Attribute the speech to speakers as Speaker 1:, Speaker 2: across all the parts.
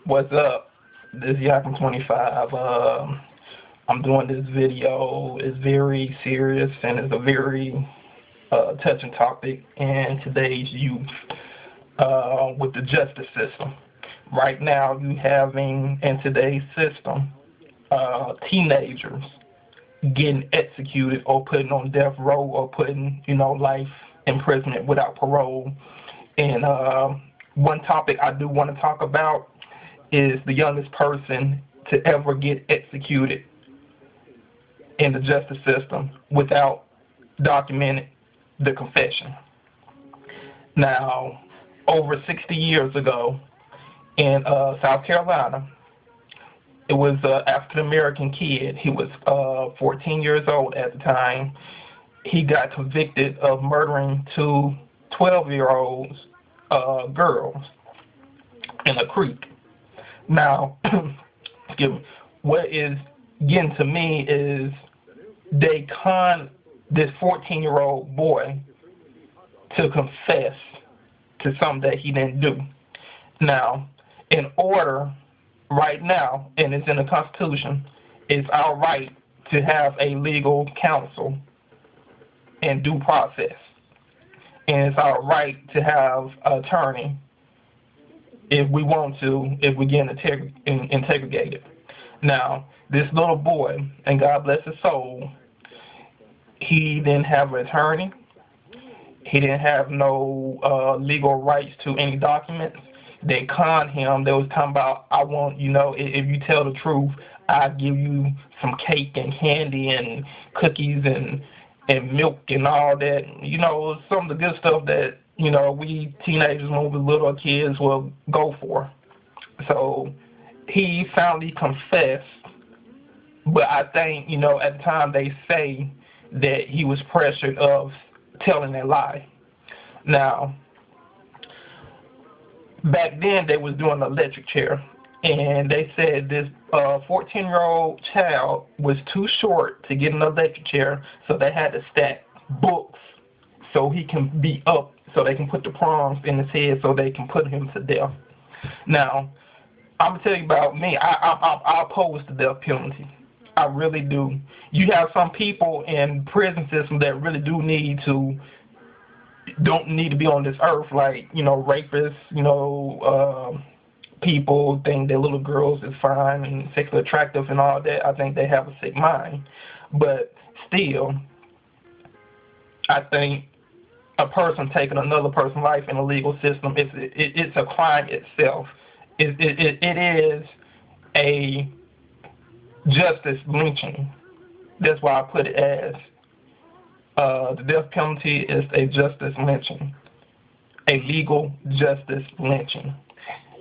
Speaker 1: What's up? This is Yakim25. I'm doing this video. It's very serious and it's a very touching topic in today's youth with the justice system. Right now, you having in today's system teenagers getting executed or putting on death row or putting, life imprisonment without parole. And one topic I do want to talk about is the youngest person to ever get executed in the justice system without documenting the confession. Now, over 60 years ago in South Carolina, it was an African-American kid. He was 14 years old at the time. He got convicted of murdering two 12-year-olds girls in a creek. Now, excuse me, what is getting to me is they con this 14-year-old boy to confess to something that he didn't do. Now, in order right now, and it's in the Constitution, it's our right to have a legal counsel and due process. And it's our right to have an attorney if we want to, if we get integrated. Now, this little boy, and God bless his soul, he didn't have an attorney. He didn't have no legal rights to any documents. They conned him. They was talking about, I want, if you tell the truth, I'll give you some cake and candy and cookies and milk and all that. Some of the good stuff that, we teenagers when we were little kids will go for. So he finally confessed, but I think, at the time they say that he was pressured of telling a lie. Now, back then they was doing the electric chair, and they said this 14-year-old child was too short to get an electric chair, so they had to stack books so he can be up, so they can put the prongs in his head so they can put him to death. Now, I'm going to tell you about me. I oppose the death penalty. I really do. You have some people in prison system that really don't need to be on this earth, like, rapists, people think that little girls is fine and sexually attractive and all that. I think they have a sick mind. But still, I think a person taking another person's life in a legal system, it's a crime itself. It is a justice lynching. That's why I put it as the death penalty is a justice lynching, a legal justice lynching.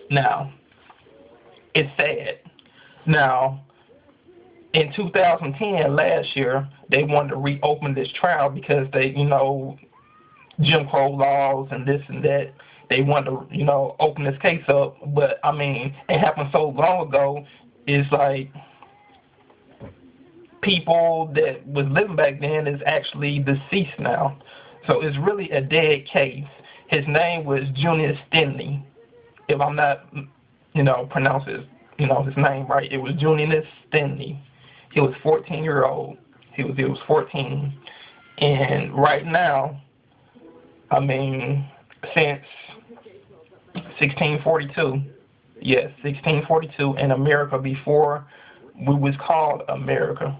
Speaker 1: Now, it's sad. Now, in 2010, last year, they wanted to reopen this trial because they, Jim Crow laws and this and that. They wanted to, open this case up. But, it happened so long ago, it's like people that was living back then is actually deceased now. So it's really a dead case. His name was Junius Stenley. If I'm not, pronounce his name right, it was Junius Stenley. He was 14-year-old. He was 14. And right now, since 1642, yes, 1642 in America, before we was called America,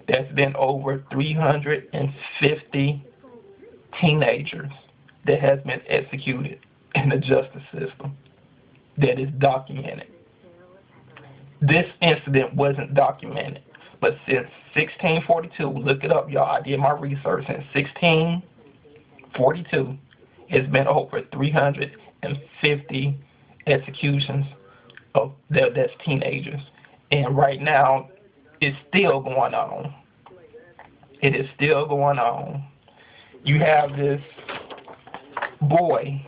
Speaker 1: there's been over 350 teenagers that has been executed in the justice system. That is documented. This incident wasn't documented, but since 1642, look it up, y'all. I did my research. Since 1642, it's been over 350 executions of that's teenagers, and right now, it's still going on. It is still going on. You have this boy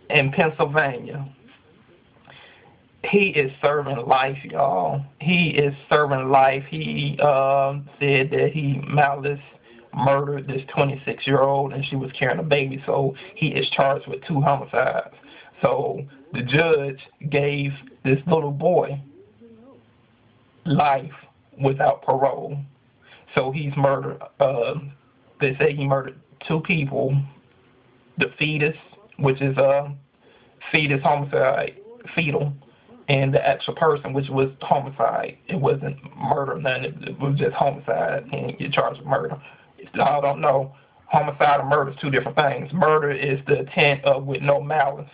Speaker 1: in Pennsylvania. He is serving life, y'all. He is serving life. He said that he malice murdered this 26-year-old and she was carrying a baby, so he is charged with 2 homicides. So the judge gave this little boy life without parole. So he's murdered. They say he murdered two people. The fetus, which is fetus homicide, fetal, and the actual person, which was homicide. It wasn't murder, nothing. It was just homicide, and you're charged with murder. If y'all don't know, homicide and murder is two different things. Murder is the intent of with no malice.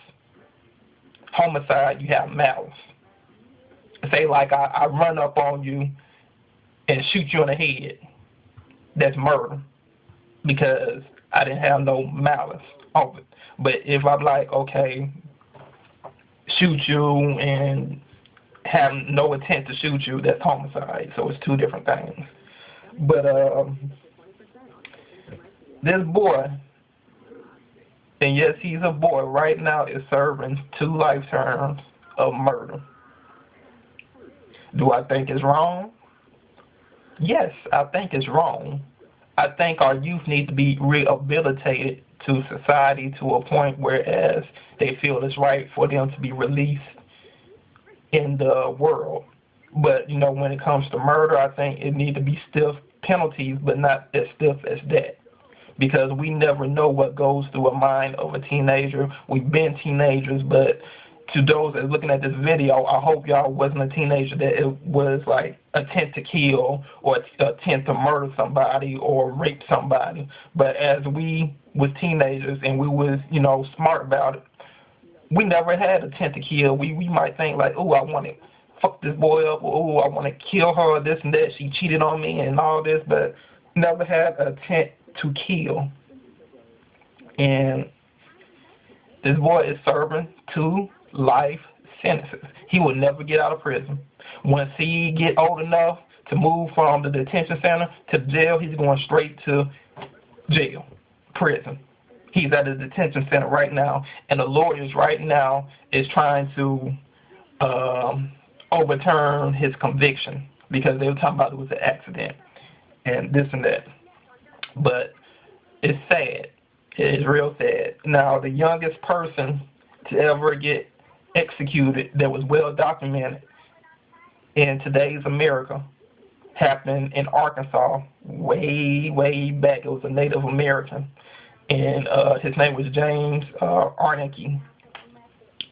Speaker 1: Homicide, you have malice. Say like I run up on you and shoot you in the head. That's murder because I didn't have no malice of it. But if I'm like, okay, shoot you and have no intent to shoot you, that's homicide. So it's two different things. But this boy, and yes, he's a boy, right now is serving 2 life terms of murder. Do I think it's wrong? Yes, I think it's wrong. I think our youth need to be rehabilitated to society to a point whereas they feel it's right for them to be released in the world. But, you know, when it comes to murder, I think it needs to be stiff penalties, but not as stiff as that. Because we never know what goes through a mind of a teenager. We've been teenagers, but to those that are looking at this video, I hope y'all wasn't a teenager that it was like attempt to kill or attempt to murder somebody or rape somebody. But as we was teenagers and we was, you know, smart about it, we never had attempt to kill. We might think like, oh, I want to fuck this boy up, or oh, I want to kill her, this and that. She cheated on me and all this, but never had an attempt to kill. And this boy is serving 2 life sentences. He will never get out of prison. Once he get old enough to move from the detention center to jail, he's going straight to jail, prison. He's at the detention center right now, and the lawyers right now is trying to overturn his conviction because they were talking about it was an accident and this and that. But it's sad. It is real sad. Now, the youngest person to ever get executed that was well documented in today's America happened in Arkansas way, way back. It was a Native American, and his name was James Arneke.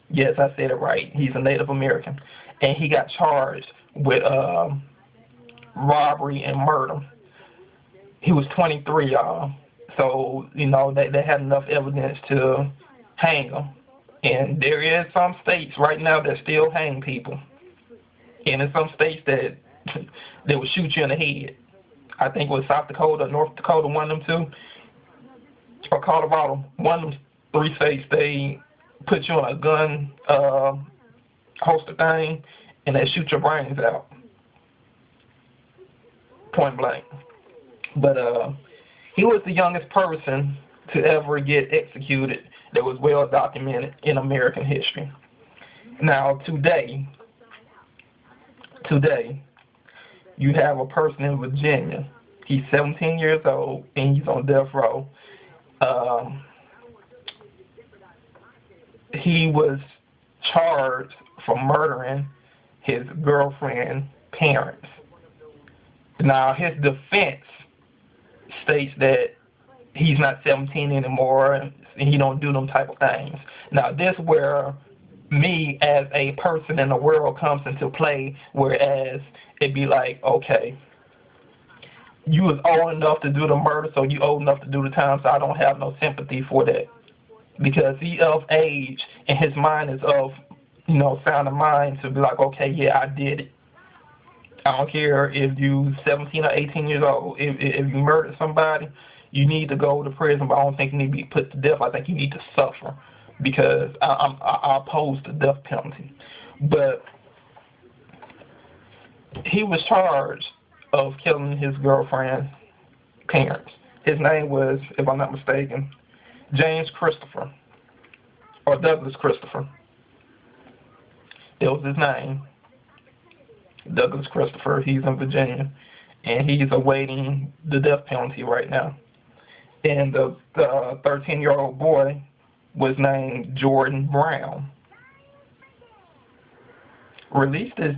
Speaker 1: Yes, I said it right. He's a Native American, and he got charged with robbery and murder. He was 23, y'all. So, you know, they had enough evidence to hang him. And there is some states right now that still hang people. And in some states that they will shoot you in the head. I think it was South Dakota, North Dakota, one of them two, or Colorado. One of them 3 states, they put you on a gun holster thing, and they shoot your brains out. Point blank. But he was the youngest person to ever get executed that was well documented in American history. Now, today, you have a person in Virginia. He's 17 years old, and he's on death row. He was charged for murdering his girlfriend's parents. Now, his defense states that he's not 17 anymore and he don't do them type of things. Now, this where me as a person in the world comes into play, whereas it'd be like, okay, you was old enough to do the murder, so you old enough to do the time, so I don't have no sympathy for that. Because he of age and his mind is of, you know, sound of mind to be like, okay, yeah, I did it. I don't care if you 17 or 18 years old. If you murdered somebody, you need to go to prison, but I don't think you need to be put to death. I think you need to suffer because I oppose the death penalty. But he was charged of killing his girlfriend's parents. His name was, if I'm not mistaken, James Christopher, or Douglas Christopher. That was his name. Douglas Christopher. He's in Virginia, and he's awaiting the death penalty right now. And the 13-year-old boy, was named Jordan Brown. Release this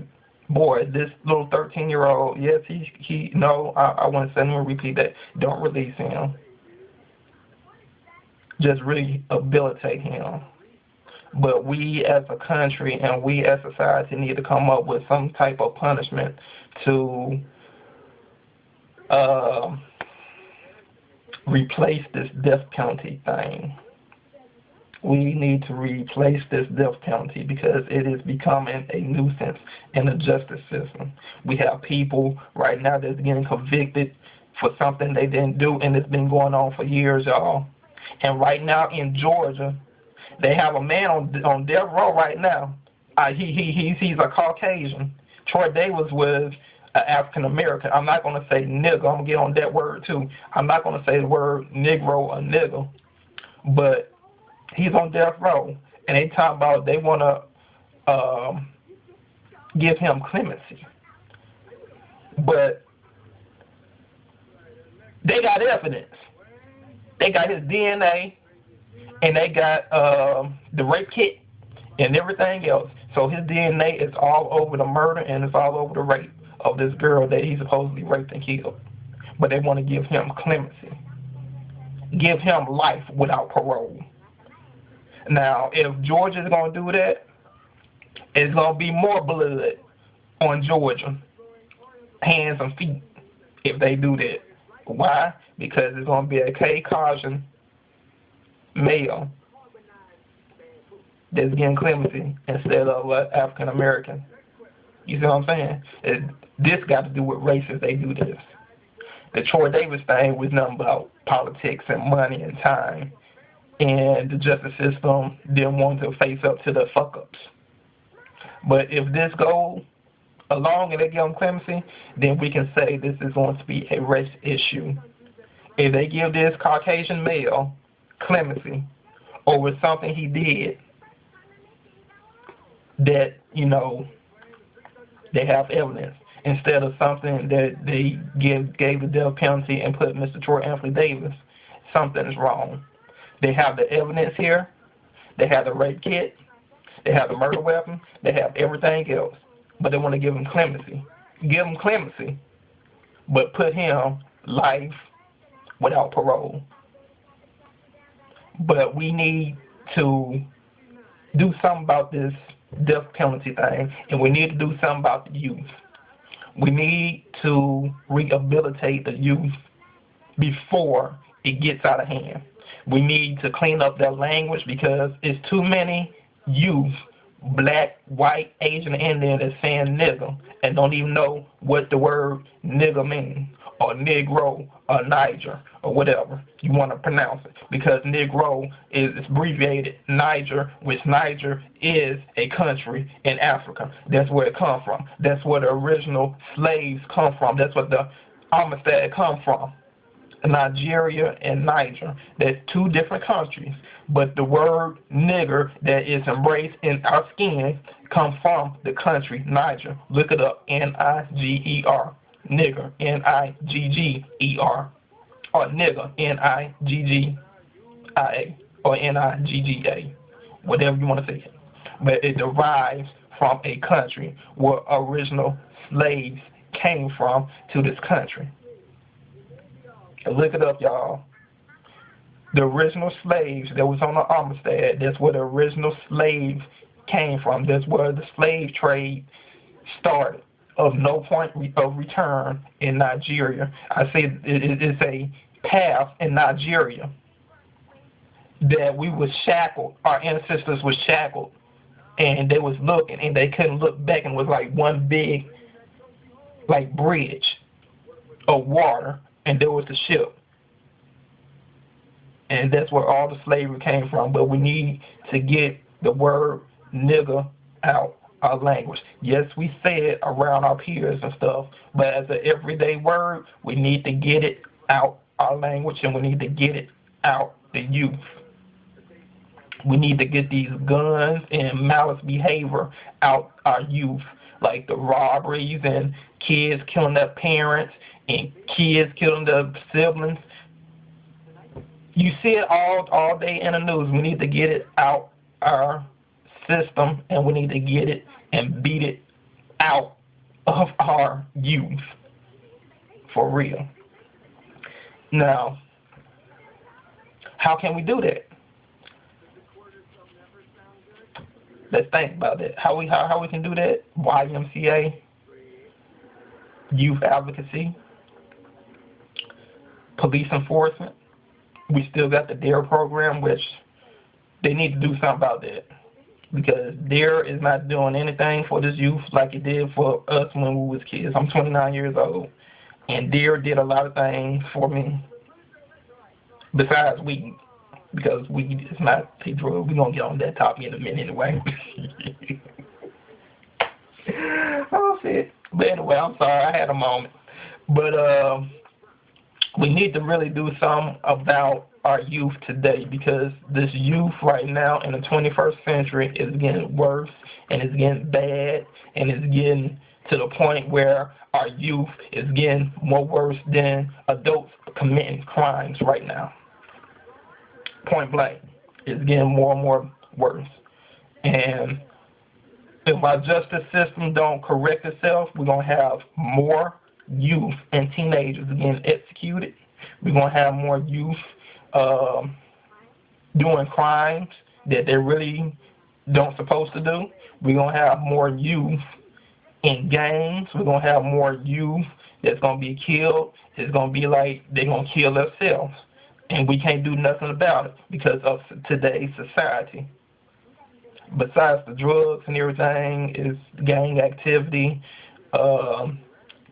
Speaker 1: boy, this little 13-year-old. Yes, I want to say, let me repeat that. Don't release him. Just rehabilitate him. But we as a country and we as society need to come up with some type of punishment to replace this death penalty thing. We need to replace this death penalty because it is becoming a nuisance in the justice system. We have people right now that's getting convicted for something they didn't do, and it's been going on for years, y'all. And right now in Georgia, they have a man on death row right now. He's a Caucasian. Troy Davis was African American. I'm not going to say nigga. I'm going to get on that word too. I'm not going to say the word Negro or nigga, but he's on death row, and they talk about they want to give him clemency, but they got evidence. They got his DNA, and they got the rape kit and everything else. So his DNA is all over the murder and it's all over the rape of this girl that he supposedly raped and killed. But they want to give him clemency, give him life without parole. Now, if Georgia is going to do that, it's going to be more blood on Georgia, hands and feet, if they do that. Why? Because it's going to be a Caucasian male that's getting clemency instead of African American. You see what I'm saying? This got to do with race if they do this. The Troy Davis thing was nothing about politics and money and time. And the justice system didn't want to face up to the fuck-ups. But if this goes along and they give them clemency, then we can say this is going to be a race issue. If they give this Caucasian male clemency over something he did that, they have evidence, instead of something that they gave the death penalty and put Mr. Troy Anthony Davis, something is wrong. They have the evidence here. They have the rape kit. They have the murder weapon. They have everything else. But they want to give him clemency. Give him clemency, but put him life without parole. But we need to do something about this death penalty thing, and we need to do something about the youth. We need to rehabilitate the youth before it gets out of hand. We need to clean up their language because it's too many youth, black, white, Asian, Indian, that's saying nigger and don't even know what the word nigger means, or Negro, or Niger, or whatever you want to pronounce it. Because Negro is abbreviated Niger, which Niger is a country in Africa. That's where it comes from. That's where the original slaves come from. That's what the Amistad come from. Nigeria and Niger. That's two different countries. But the word nigger that is embraced in our skin comes from the country Niger. Look it up, N-I-G-E-R. Nigger, N-I-G-G-E-R. Or nigger, N-I-G-G-I-A. Or N-I-G-G-A. Whatever you want to say. But it derives from a country where original slaves came from to this country. Look it up, y'all. The original slaves that was on the Amistad, that's where the original slaves came from. That's where the slave trade started, of no point of return in Nigeria. I say it's a path in Nigeria that we was shackled, our ancestors was shackled, and they was looking, and they couldn't look back, and it was like one big, like, bridge of water, and there was the ship. And that's where all the slavery came from. But we need to get the word nigger out our language. Yes, we say it around our peers and stuff, but as an everyday word, we need to get it out our language, and we need to get it out the youth. We need to get these guns and malice behavior out our youth, like the robberies and kids killing their parents and kids killing their siblings. You see it all day in the news. We need to get it out our system, and we need to get it and beat it out of our youth for real. Now, how can we do that? Let's think about that. How we can do that? YMCA, youth advocacy, police enforcement. We still got the DARE program, which they need to do something about that, because DARE is not doing anything for this youth like it did for us when we was kids. I'm 29 years old, and DARE did a lot of things for me besides weed, because weed is not a drug. We're going to get on that topic in a minute anyway. Oh, shit. But anyway, I'm sorry. I had a moment. But we need to really do something about our youth today, because this youth right now in the 21st century is getting worse, and it's getting bad, and it's getting to the point where our youth is getting more worse than adults committing crimes right now. Point blank. It's getting more and more worse. And if our justice system don't correct itself, we're going to have more youth and teenagers getting executed. We're going to have more youth doing crimes that they really don't supposed to do. We're going to have more youth in gangs. We're going to have more youth that's going to be killed. It's going to be like they're going to kill themselves. And we can't do nothing about it because of today's society. Besides the drugs and everything, is gang activity.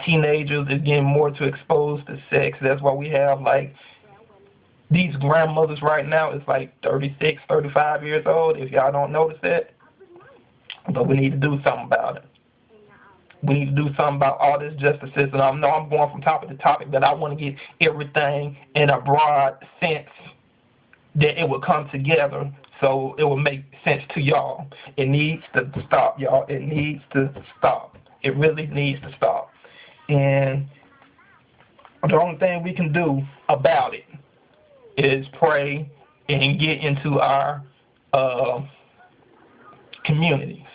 Speaker 1: Teenagers is getting more too exposed to sex. That's why we have, like, these grandmothers right now is like 36, 35 years old, if y'all don't notice that. But we need to do something about it. We need to do something about all this justice system. I know I'm going from topic to topic, but I want to get everything in a broad sense that it will come together so it will make sense to y'all. It needs to stop, y'all. It needs to stop. It really needs to stop. And the only thing we can do about it is pray and get into our communities.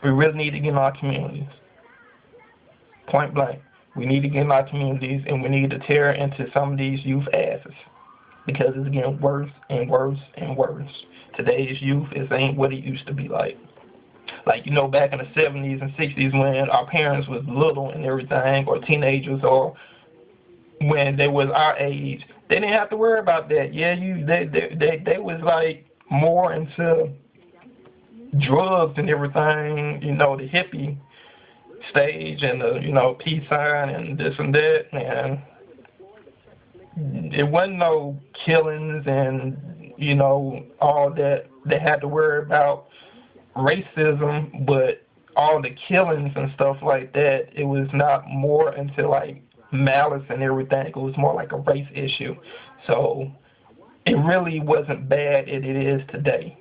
Speaker 1: We really need to get in our communities. Point blank. We need to get in our communities, and we need to tear into some of these youth asses, because it's getting worse and worse and worse. Today's youth ain't what it used to be like. Like, you know, back in the 70s and 60s when our parents was little and everything, or teenagers, or when they was our age, they didn't have to worry about that. Yeah, they was like more into drugs and everything, you know, the hippie stage and the, you know, peace sign and this and that, and it wasn't no killings and, you know, all that. They had to worry about racism, but all the killings and stuff like that, it was not more into like malice and everything. It was more like a race issue. So it really wasn't bad as it is today.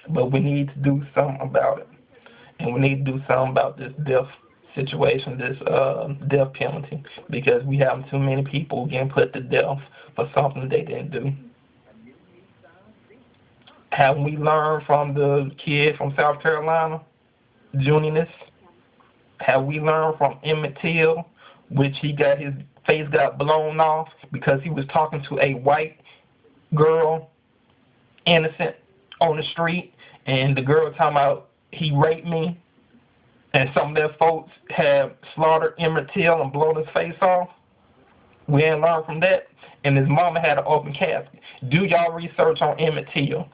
Speaker 1: But we need to do something about it. And we need to do something about this death situation, this death penalty, because we have too many people getting put to death for something they didn't do. Haven't we learned from the kid from South Carolina, Junius? Have we learned from Emmett Till, which his face got blown off because he was talking to a white girl, innocent, on the street, and the girl talking about he raped me, and some of their folks have slaughtered Emmett Till and blown his face off? We didn't learn from that. And his mama had an open casket. Do y'all research on Emmett Till.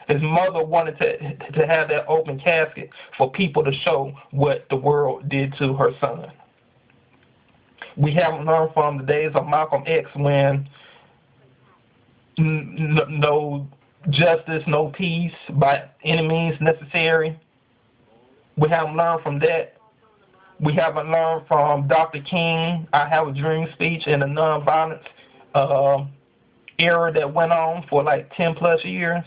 Speaker 1: His mother wanted to have that open casket for people to show what the world did to her son. We haven't learned from the days of Malcolm X when no justice, no peace by any means necessary. We haven't learned from that. We haven't learned from Dr. King, I Have a Dream speech, and the nonviolence era that went on for like 10 plus years.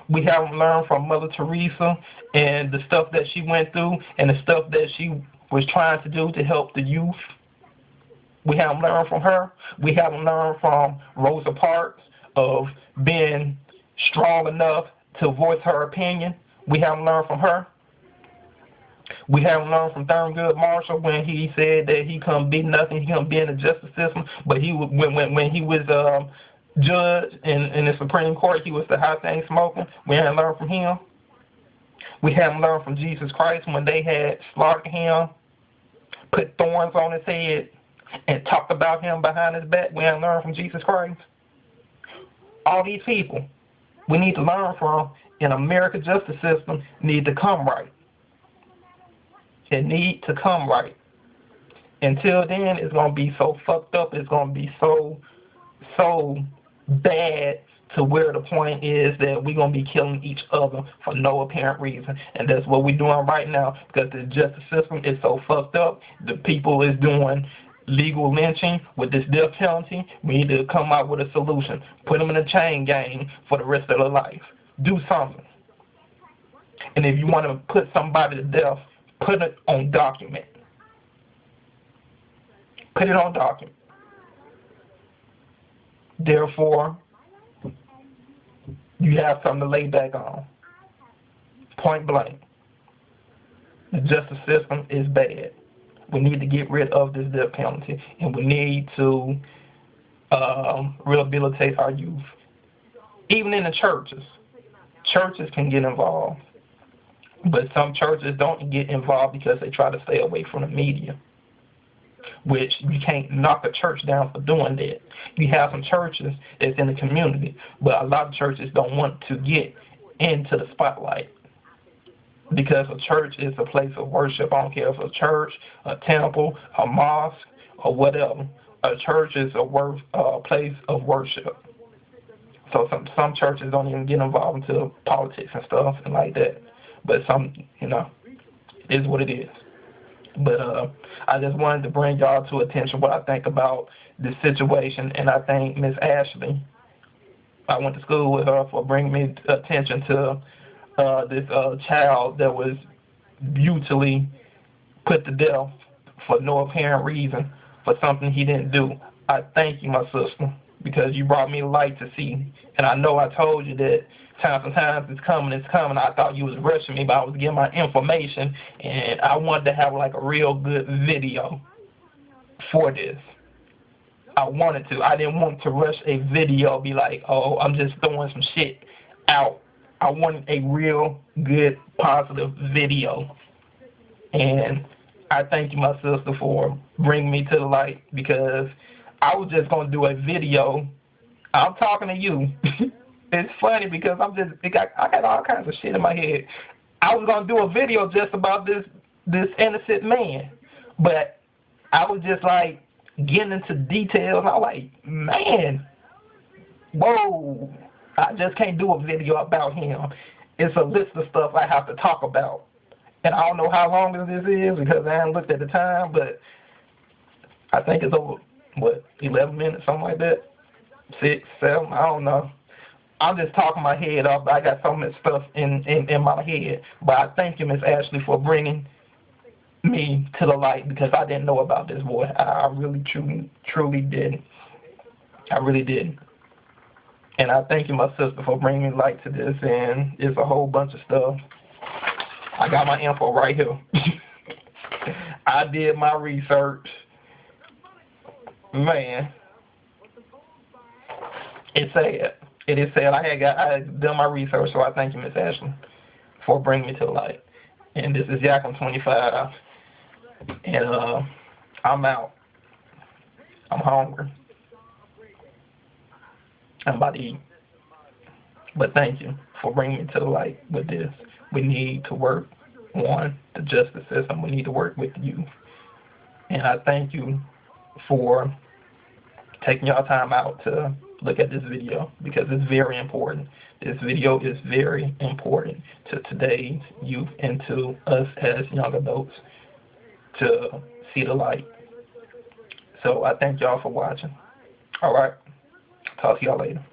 Speaker 1: We haven't learned from Mother Teresa and the stuff that she went through and the stuff that she was trying to do to help the youth. We haven't learned from her. We haven't learned from Rosa Parks of being strong enough to voice her opinion. We haven't learned from her. We haven't learned from Thurgood Marshall when he said that he couldn't be nothing, he couldn't be in the justice system, but when he was judge in the Supreme Court, he was the hot thing smoking. We haven't learned from him. We haven't learned from Jesus Christ when they had slaughtered him, put thorns on his head, and talked about him behind his back. We haven't learned from Jesus Christ. All these people we need to learn from in America's justice system need to come right. It need to come right. Until then, it's going to be so fucked up. It's going to be so bad to where the point is that we're going to be killing each other for no apparent reason. And that's what we're doing right now because the justice system is so fucked up. The people is doing legal lynching with this death penalty. We need to come out with a solution. Put them in a chain gang for the rest of their life. Do something. And if you want to put somebody to death, put it on document. Put it on document. Therefore, you have something to lay back on. Point blank. The justice system is bad. We need to get rid of this death penalty, and we need to rehabilitate our youth. Even in the churches. Churches can get involved. But some churches don't get involved because they try to stay away from the media, which you can't knock a church down for doing that. You have some churches that's in the community, but a lot of churches don't want to get into the spotlight because a church is a place of worship. I don't care if it's a church, a temple, a mosque, or whatever. A church is a place of worship. So some churches don't even get involved into politics and stuff and like that. But some, it is what it is. But I just wanted to bring y'all to attention what I think about this situation, and I thank Miss Ashley. I went to school with her for bringing me attention to this child that was brutally put to death for no apparent reason for something he didn't do. I thank you, my sister, because you brought me light to see. And I know I told you that sometimes it's coming. I thought you was rushing me, but I was getting my information, and I wanted to have like a real good video for this. I wanted to. I didn't want to rush a video, be like, oh, I'm just throwing some shit out. I wanted a real good, positive video. And I thank you, my sister, for bringing me to the light, because I was just going to do a video. I'm talking to you. It's funny because I got all kinds of shit in my head. I was going to do a video just about this innocent man. But I was just like getting into details. I was like, man, whoa, I just can't do a video about him. It's a list of stuff I have to talk about. And I don't know how long this is because I haven't looked at the time, but I think it's over, 11 minutes, something like that? 6, 7, I don't know. I'm just talking my head off. I got so much stuff in my head. But I thank you, Miss Ashley, for bringing me to the light, because I didn't know about this boy. I really, truly didn't. I really didn't. And I thank you, my sister, for bringing light to this. And it's a whole bunch of stuff. I got my info right here. I did my research. Man, it's sad. It is sad. I had done my research, so I thank you, Miss Ashley, for bringing me to the light. And this is Yakum 25, and I'm out. I'm hungry. I'm about to eat. But thank you for bringing me to the light with this. We need to work on the justice system. We need to work with you. And I thank you for taking your time out to look at this video, because it's very important. This video is very important to today's youth and to us as young adults to see the light. So I thank y'all for watching. All right. Talk to y'all later.